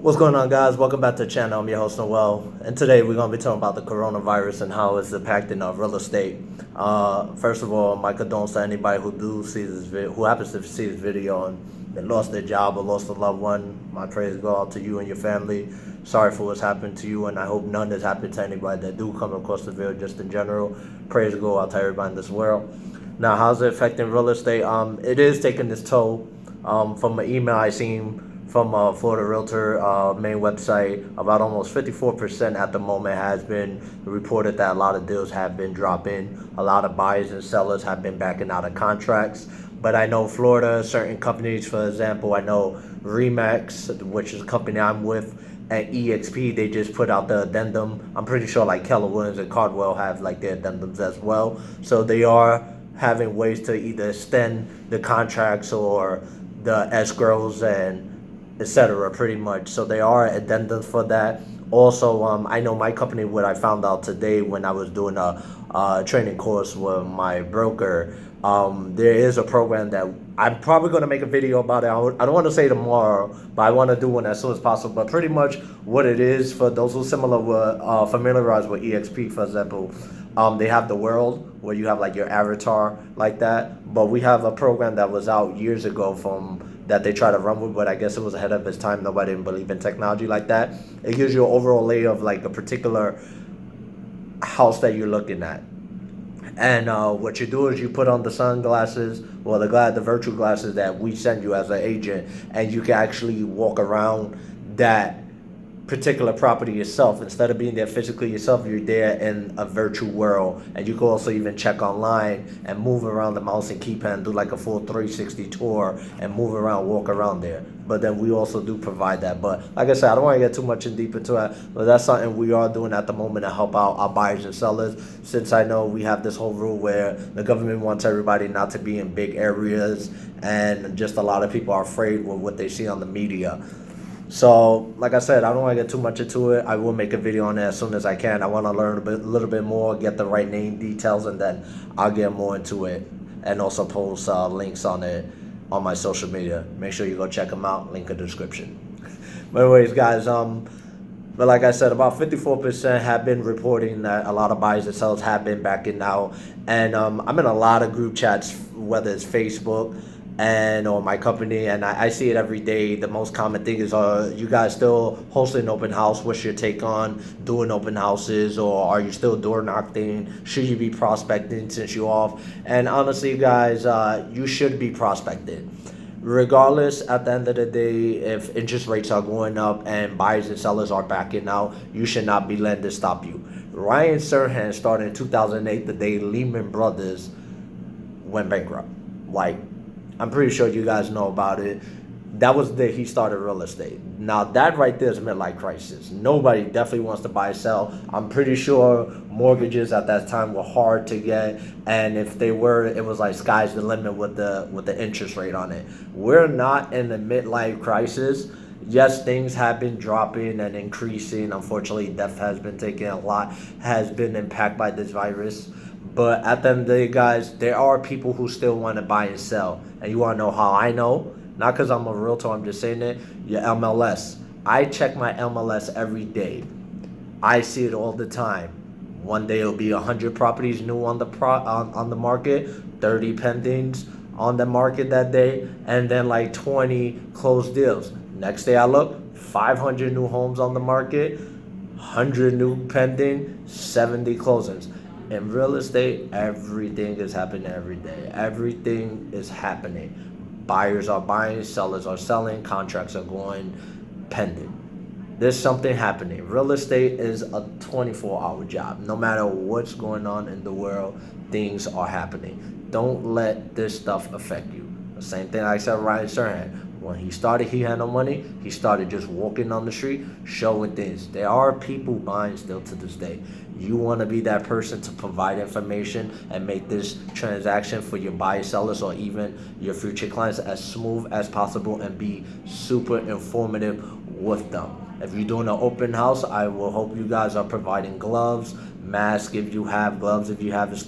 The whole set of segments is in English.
What's going on, guys? Welcome back to the channel. I'm your host, Noel, and today we're going to be talking about the coronavirus and how it's impacting real estate. First of all, my condolences to anybody who happens to see this video and lost their job or lost a loved one. My prayers go out to you and your family. Sorry for what's happened to you, and I hope none has happened to anybody that do come across the video. Just in general, prayers go out to everybody in this world. Now, how's it affecting real estate? It is taking its toll. From an email I seen from Florida Realtor main website, about almost 54% at the moment has been reported that a lot of deals have been dropping. A lot of buyers and sellers have been backing out of contracts. But I know Florida, certain companies, for example, I know Remax, which is a company I'm with, and EXP, they just put out the addendum. I'm pretty sure like Keller Williams and Cardwell have like their addendums as well. So they are having ways to either extend the contracts or the escrows and etc. pretty much. So they are addendums for that. Also, I know my company, what I found out today when I was doing a training course with my broker, there is a program that I'm probably going to make a video about it. I don't want to say tomorrow, but I want to do one as soon as possible. But pretty much what it is, for those who are familiarized with EXP, for example, they have the world where you have like your avatar like that. But we have a program that was out years ago that they try to run with, but I guess it was ahead of its time. Nobody didn't believe in technology like that. It gives you an overall lay of like a particular house that you're looking at. And what you do is you put on the sunglasses, well, the virtual glasses that we send you as an agent, and you can actually walk around that particular property yourself. Instead of being there physically yourself, you're there in a virtual world. And you can also even check online and move around the mouse and keypad and do like a full 360 tour and move around, walk around there. But then we also do provide that. But like I said, I don't want to get too much in deep into it, but that's something we are doing at the moment to help out our buyers and sellers, since I know we have this whole rule where the government wants everybody not to be in big areas, and just a lot of people are afraid with what they see on the media. So, like I said, I don't want to get too much into it. I will make a video on it as soon as I can. I want to learn a little bit more, get the right name details, and then I'll get more into it. And also post links on it on my social media. Make sure you go check them out. Link in the description. But anyways, guys, but like I said, about 54% have been reporting that a lot of buyers and sellers have been backing out. And I'm in a lot of group chats, whether it's Facebook and or my company, and I see it every day. The most common thing is, you guys still hosting an open house? What's your take on doing open houses, or are you still door knocking? Should you be prospecting since you're off? And honestly, guys, you should be prospecting. Regardless, at the end of the day, if interest rates are going up and buyers and sellers are backing out, you should not be letting this stop you. Ryan Serhant started in 2008, the day Lehman Brothers went bankrupt. Like, I'm pretty sure you guys know about it. That was the day he started real estate. Now, that right there is a midlife crisis. Nobody definitely wants to buy or sell. I'm pretty sure mortgages at that time were hard to get, and if they were, it was like sky's the limit with the interest rate on it. We're not in the midlife crisis. Yes, things have been dropping and increasing. Unfortunately, death has been taken. A lot has been impacted by this virus. But at the end of the day, guys, there are people who still want to buy and sell. And you want to know how I know? Not because I'm a realtor, I'm just saying it. Your MLS. I check my MLS every day. I see it all the time. One day it'll be 100 properties new on the market, 30 pendings on the market that day, and then like 20 closed deals. Next day I look, 500 new homes on the market, 100 new pending, 70 closings. In real estate, everything is happening every day. Everything is happening. Buyers are buying, sellers are selling, contracts are going pending. There's something happening. Real estate is a 24-hour job. No matter what's going on in the world, things are happening. Don't let this stuff affect you. The same thing I said Ryan Serhant. When he started, he had no money. He started just walking on the street, showing things. There are people buying still to this day. You want to be that person to provide information and make this transaction for your buyers, sellers, or even your future clients as smooth as possible and be super informative with them. If you're doing an open house, I will hope you guys are providing gloves, mask if you have, gloves if you have, hand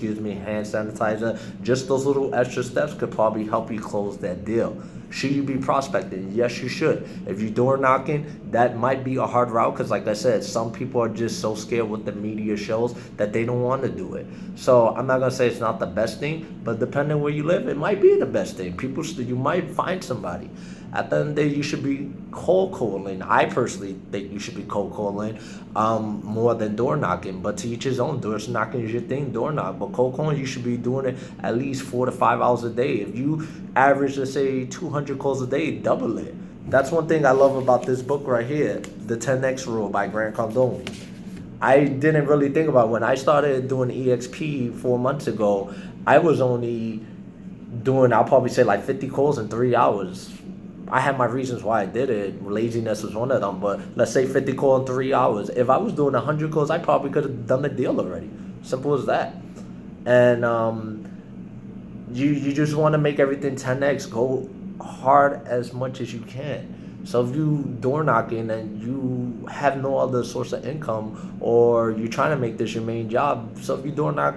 sanitizer. Just those little extra steps could probably help you close that deal. Should you be prospecting? Yes, you should. If you're door knocking, that might be a hard route because, like I said, some people are just so scared what the media shows that they don't want to do it. So I'm not gonna say it's not the best thing, but depending where you live, it might be the best thing. You might find somebody. At the end of the day, you should be cold calling. I personally think you should be cold calling more than door knocking. But to each his own. Door knocking is your thing, door knock. But cold calling, you should be doing it at least 4 to 5 hours a day. If you average, let's say, 200 calls a day, double it. That's one thing I love about this book right here, The 10X Rule by Grant Cardone. I didn't really think about when I started doing EXP 4 months ago. I was only doing, I'll probably say, like 50 calls in 3 hours. I had my reasons why I did it. Laziness was one of them. But let's say 50 calls in 3 hours. If I was doing 100 calls, I probably could have done the deal already. Simple as that. And you just want to make everything 10x. Go hard as much as you can. So if you door knocking and you have no other source of income, or you're trying to make this your main job, so if you door knock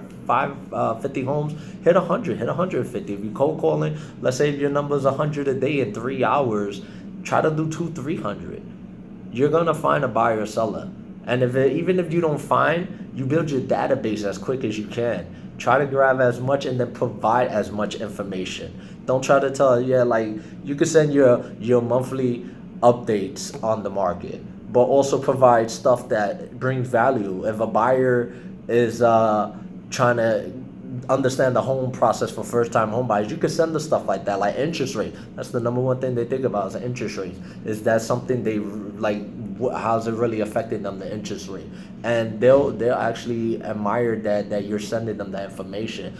50 homes, hit 100, hit 150. If you cold calling, let's say if your number's 100 a day in 3 hours, try to do 300. You're gonna find a buyer or seller. And even if you don't find, you build your database as quick as you can. Try to grab as much and then provide as much information. Don't try to tell, like you can send your monthly updates on the market, but also provide stuff that brings value. If a buyer is trying to understand the home process for first-time home buyers, you can send the stuff like that, like interest rate. That's the number one thing they think about is the interest rate. Is that something they like? How's it really affecting them, the interest rate? And they'll actually admire that you're sending them that information.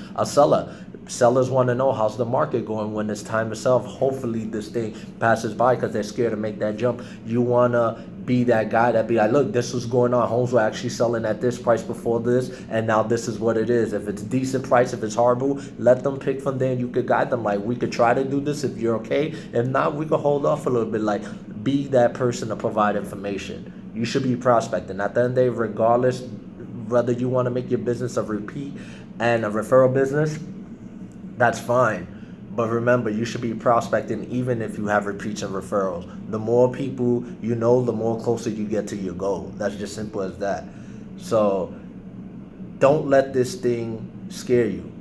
Sellers want to know how's the market going when it's time to sell. Hopefully this thing passes by because they're scared to make that jump. You want to be that guy that be like, look, this was going on. Homes were actually selling at this price before this, and now this is what it is. If it's a decent price, if it's horrible, let them pick from there and you could guide them. Like, we could try to do this if you're okay. If not, we could hold off a little bit. Like, be that person to provide information. You should be prospecting. At the end of the day, regardless whether you want to make your business a repeat and a referral business, that's fine. But remember, you should be prospecting even if you have repeats and referrals. The more people you know, the more closer you get to your goal. That's just simple as that. So don't let this thing scare you.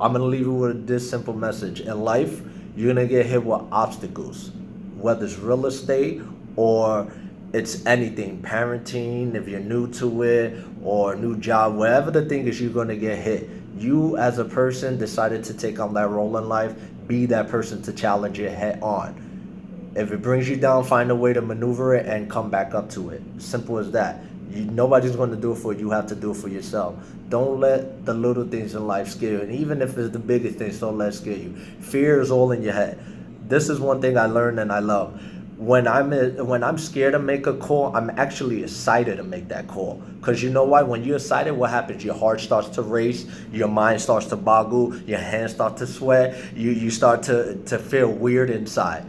I'm going to leave you with this simple message. In life, you're going to get hit with obstacles, whether it's real estate or it's anything, parenting, if you're new to it, or a new job, whatever the thing is, you're going to get hit. You as a person decided to take on that role in life. Be that person to challenge it head on. If it brings you down, find a way to maneuver it and come back up to it. Simple as that. Nobody's going to do it for you. You have to do it for yourself. Don't let the little things in life scare you. And even if it's the biggest things, don't let it scare you. Fear is all in your head. This is one thing I learned and I love. When I'm scared to make a call, I'm actually excited to make that call. Because you know why? When you're excited, what happens? Your heart starts to race, your mind starts to boggle, your hands start to sweat, you start to feel weird inside.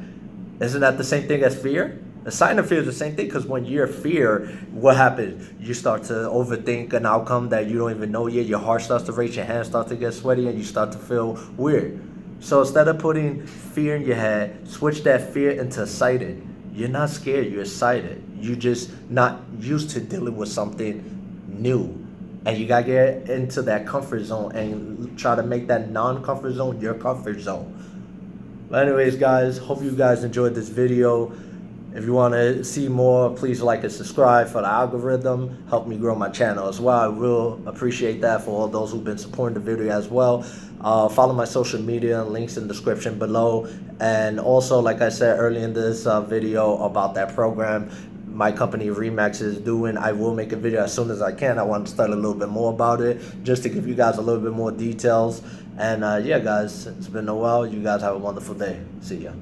Isn't that the same thing as fear? The sign of fear is the same thing, because when you're fear, what happens? You start to overthink an outcome that you don't even know yet. Your heart starts to race, your hands start to get sweaty, and you start to feel weird. So instead of putting fear in your head, switch that fear into excited. You're not scared, you're excited. You're just not used to dealing with something new. And you gotta get into that comfort zone and try to make that non-comfort zone your comfort zone. But anyways, guys, hope you guys enjoyed this video. If you want to see more, please like and subscribe for the algorithm. Help me grow my channel as well. I will appreciate that for all those who've been supporting the video as well. Follow my social media, links in the description below. And also, like I said earlier in this video about that program my company Remax is doing, I will make a video as soon as I can. I want to start a little bit more about it, just to give you guys a little bit more details. And yeah, guys, it's been a while. You guys have a wonderful day. See ya.